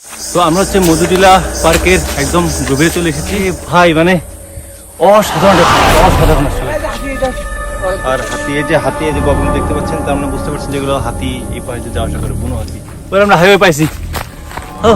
তো আমরা হচ্ছে মধুটিলা পার্কের একদম গভীরে চলে এসেছি ভাই, মানে অসাধারণ অসাধারণ আসলে। আর হাতি, এই যে হাতি, এই যে গগন দেখতে পাচ্ছেন, তার মানে বুঝতে পারছেন যেগুলো হাতি এই পাশে যাওয়া আসা করে, বুনো হাতি। এবার আমরা হাইওয়ে পাইছি। ও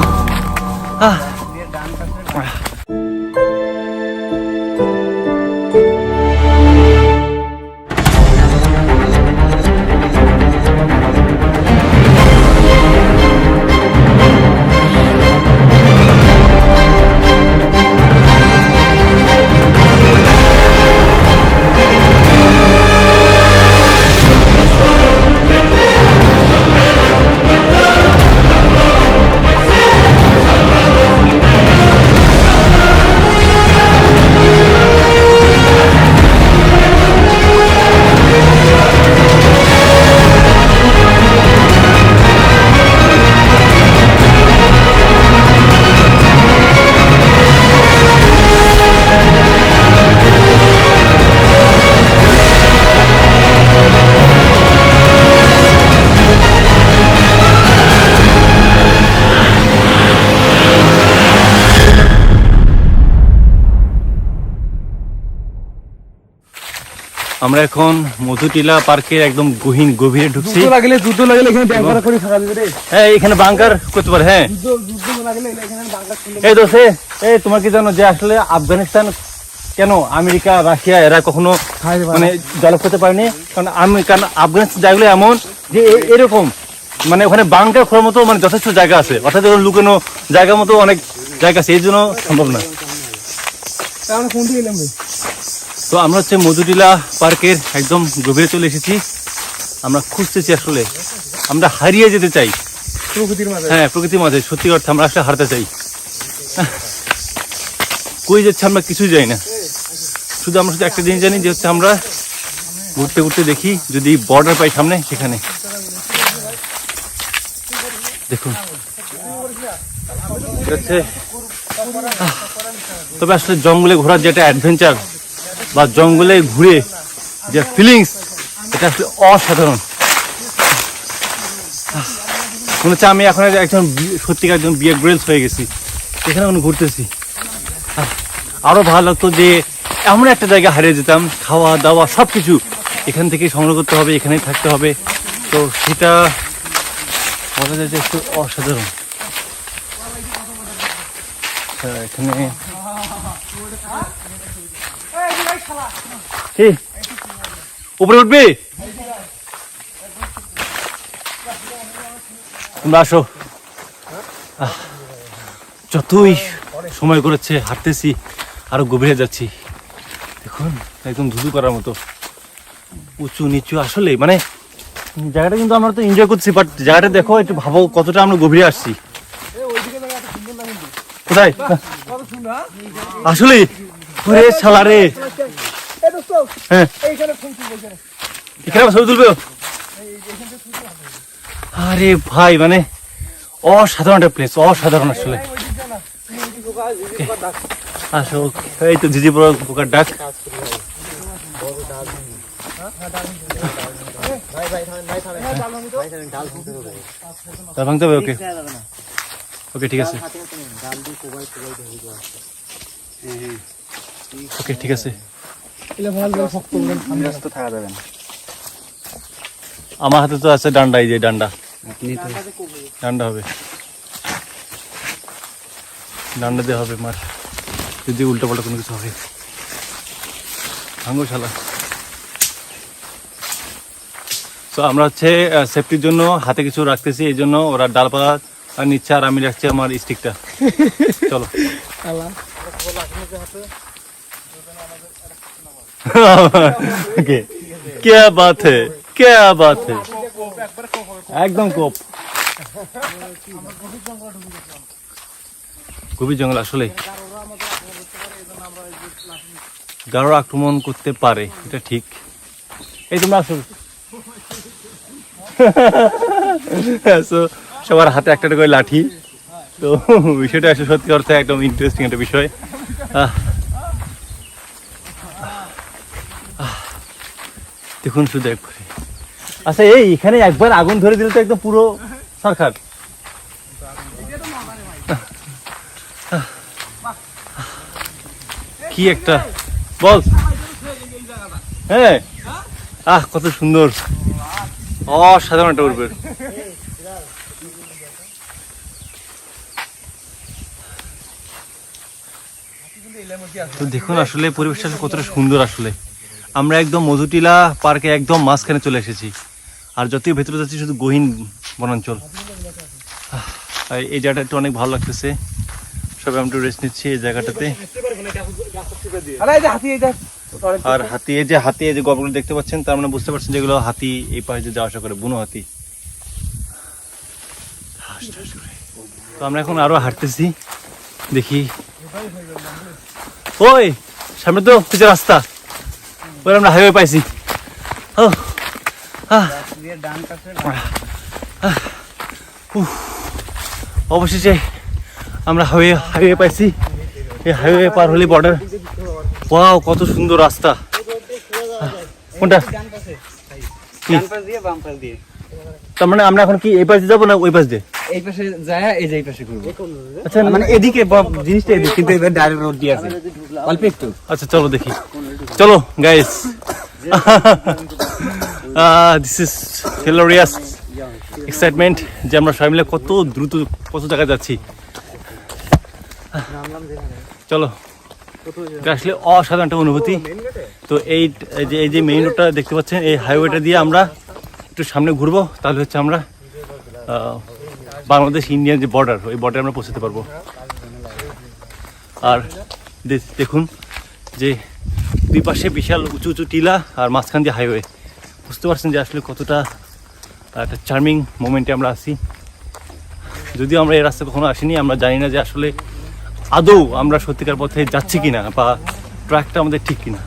আমরা এখন মধুটিলা পার্কের একদম গভীরে ঢুকছি। যুদ্ধ লাগলে এখানে ব্যাংকার করে থাকা যাবে রে। হ্যাঁ, এখানে বাংকার করতে পারে। হ্যাঁ, যুদ্ধ লাগলে এখানে বাংকার করতে। এই দোষে, এই তোমার কি জানো যে আসলে আফগানিস্তান কেন আমেরিকা রাশিয়া এরা কখনো মানে ডেভেলপ করতে পারেনি? কারণ আফগানিস্তান জায়গাগুলো এমন যে এরকম, মানে ওখানে বাংকার খোলার মতো মানে যথেষ্ট জায়গা আছে, অর্থাৎ লুকানো জায়গার মতো অনেক জায়গা আছে, এই জন্য সম্ভব না। তো আমরা হচ্ছে মধুটিলা পার্কের একদম গভীরে চলে এসেছি। আমরা খুঁজতেছি, আসলে আমরা হারিয়ে যেতে চাই প্রকৃতির মাঝে। হ্যাঁ, প্রকৃতির মাঝে। সত্যি অর্থে আমরা আসলে হারাতে চাই। কই যাচ্ছে আমরা কিছুই জানি না, শুধু আমরা শুধু একটা জিনিস জানি যে হচ্ছে আমরা ঘুরতে ঘুরতে দেখি যদি বর্ডার পাই সামনে, সেখানে দেখুন হচ্ছে। তবে আসলে জঙ্গলে ঘোরার যেটা অ্যাডভেঞ্চার বা জঙ্গলে ঘুরে যে ফিলিংস, এটা আসলে অসাধারণ। মনে হচ্ছে আমি এখন একজন সত্যিকার একজন বিয়ে গ্রেলস হয়ে গেছি, এখানে এখন ঘুরতেছি। আরো ভালো লাগতো যে এমন একটা জায়গা হারিয়ে যেতাম, খাওয়া দাওয়া সবকিছু এখান থেকে সংগ্রহ করতে হবে, এখানেই থাকতে হবে। তো সেটা বলা যায় যে একটু অসাধারণ। এখানে উপরে উঠবি, তোমরা আসো। যতই সময় করেছে হাঁটতেছি, আরো গভীরে যাচ্ছি। দেখুন একদম ধুধু করার মতো উঁচু নিচু, আসলে মানে জায়গাটা কিন্তু আমরা তো এনজয় করছি, বাট জায়গাটা দেখো, একটু ভাবো কতটা আমরা গভীরে আসছি। কোথায় আসলে ওরে শালা রে। হ্যাঁ, এখানে ছবি তুলবে। আরে ভাই, মানে অসাধারণ একটা প্লেস, অসাধারণ আসলে। আসো, এই তো ঝিঝি পোকার ডাক। ডাল ভাঙতে হবে। ওকে ওকে, ঠিক আছে। ওকে, ঠিক আছে। আমার হাতে তো আছে ডান্ডা, এই যে ডান্ডা, ডান্ডা হবে, ডান্ডা দিয়ে হবে মার, যদি উল্টো পাল্টা কোনো কিছু হবে। ভাঙো শালা। তো আমরা হচ্ছে সেফটির জন্য হাতে কিছু রাখতেছি, এই জন্য ওরা ডালপালা নিচ্ছে আর আমি রাখছি আমার স্টিকটা। চলো। क्या बात है, क्या बात है, একদম কোপ। গভীর জঙ্গল আসলে গাঢ় আক্রমণ করতে পারে, এটা ঠিক। এই তোমরা আসো। সবার হাতে একটা করে লাঠি, তো বিষয়টা আসলে সত্যি অর্থে একদম ইন্টারেস্টিং একটা বিষয়। দেখুন শুধু একবারে, আচ্ছা এখানে একবার আগুন ধরে দিলে তো একদম পুরো সরকার। কি একটা বল। হ্যাঁ কত সুন্দর, অসাধারণ একটা পরিবেশ। তো দেখুন আসলে পরিবেশটা কতটা সুন্দর। আসলে আমরা একদম মধুটিলা পার্কে একদম মাঝখানে চলে এসেছি, আর যতই ভেতরে যাচ্ছি শুধু গহীন বনাঞ্চল। এই জায়গাটা একটু অনেক ভালো লাগতেছে, সবাই আমি একটু রেস্ট নিচ্ছি এই জায়গাটাতে। আর হাতি, এই যে গল্পগুলো দেখতে পাচ্ছেন, তার মানে বুঝতে পারছেন যেগুলো হাতি এই পাশে যাওয়া আসা করে, বুনো হাতি। তো আমরা এখন আরো হাঁটতেছি, দেখি। ওই সামনে তো পিছের রাস্তা, ওই আমরা হাইওয়ে পাইছি। অবশেষে আমরা হাইওয়ে পাইছি। এই হাইওয়ে পার হলে বর্ডার। ওয়াও, কত সুন্দর রাস্তা। কোনটা? তার মানে আমরা এখন কি এই পাশে যাবো না ওই পাশ দিয়ে? এই পাশে যায়, এই যে এই পাশে ঘুরবো। আচ্ছা, মানে এদিকে জিনিসটা এদিকে, কিন্তু এবার ডাইরেক্ট রোড দিয়ে আছে অল্প একটু। আচ্ছা চলো দেখি, চলো guys. This is hilarious excitement যে আমরা সবাই মিলে কত দ্রুত কত জায়গায় যাচ্ছি। চলো, আসলে অসাধারণ একটা অনুভূতি। তো এই যে মেইন রোডটা দেখতে পাচ্ছেন, এই হাইওয়েটা দিয়ে আমরা একটু সামনে ঘুরবো, তাহলে হচ্ছে আমরা বাংলাদেশ ইন্ডিয়ান যে বর্ডার, ওই বর্ডারে আমরা পৌঁছতে পারবো। আর দেখুন যে দুই পাশে বিশাল উঁচু উঁচু টিলা, আর মাঝখান দিয়ে হাইওয়ে। বুঝতে পারছেন যে আসলে কতটা একটা চার্মিং মোমেন্টে আমরা আছি। যদিও আমরা এই রাস্তা কখনো আসিনি, আমরা জানি না যে আসলে আদৌ আমরা সত্যিকার পথে যাচ্ছি কিনা, বা ট্র্যাকটা আমাদের ঠিক কিনা।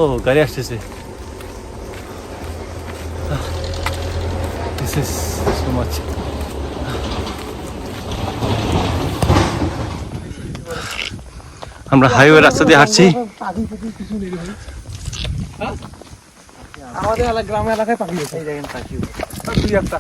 ও, গাড়ি আসতেছে। This is so much. আমরা হাইওয়ে রাস্তা দিয়ে হাঁটছি। আমাদের গ্রামের এলাকায় পাখি আছে, এই দেখেন পাখি দুই একটা।